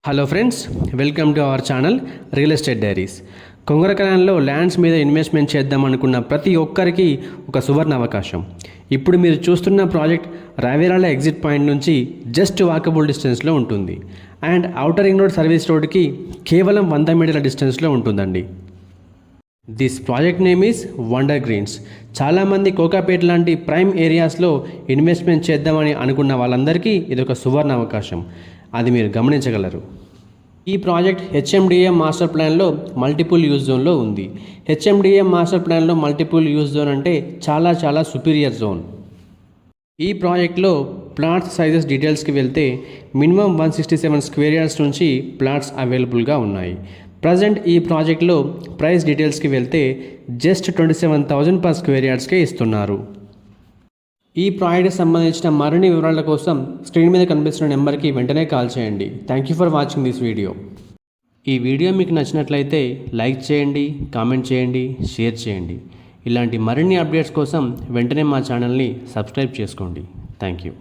Hello friends, welcome to our channel real estate diaries. కొంగరకరణలో lands మీద investment చేద్దాం అనుకున్న ప్రతి ఒక్కరికి ఒక సువర్ణ అవకాశం. ఇప్పుడు మీరు చూస్తున్న ప్రాజెక్ట్ రావేరాల ఎగ్జిట్ పాయింట్ నుంచి జస్ట్ వాకబుల్ డిస్టెన్స్లో ఉంటుంది and outer ring road service రోడ్కి కేవలం 100 మీటర్ల డిస్టెన్స్లో ఉంటుందండి. This project name is Wonder Greens. చాలామంది కోకాపేట లాంటి ప్రైమ్ ఏరియాస్లో ఇన్వెస్ట్మెంట్ చేద్దామని అనుకున్న వాళ్ళందరికీ ఇది ఒక సువర్ణ అవకాశం. అది మీరు గమనించగలరు. ఈ ప్రాజెక్ట్ హెచ్ఎండిఏ మాస్టర్ ప్లాన్లో మల్టిపుల్ యూజ్ జోన్లో ఉంది. హెచ్ఎండిఏ మాస్టర్ ప్లాన్లో మల్టిపుల్ యూజ్ జోన్ అంటే చాలా సుపీరియర్ జోన్. ఈ ప్రాజెక్ట్లో ప్లాట్స్ సైజెస్ డీటెయిల్స్కి వెళ్తే మినిమం 167 స్క్వేర్ యార్డ్స్ నుంచి ప్లాట్స్ అవైలబుల్గా ఉన్నాయి. ప్రజెంట్ ఈ ప్రాజెక్ట్లో ప్రైస్ డీటెయిల్స్కి వెళ్తే జస్ట్ 27,000 పర్ స్క్వేర్ యార్డ్స్కే ఇస్తున్నారు. ఈ ప్రాజెక్ట్కి సంబంధించిన మరిన్ని వివరాల కోసం స్క్రీన్ మీద కనిపిస్తున్న నెంబర్కి వెంటనే కాల్ చేయండి. Thank you for watching this video. ఈ వీడియో మీకు నచ్చినట్లయితే లైక్ చేయండి, కామెంట్ చేయండి, షేర్ చేయండి. ఇలాంటి మరిన్ని అప్డేట్స్ కోసం వెంటనే మా ఛానల్ని సబ్స్క్రైబ్ చేసుకోండి. Thank you.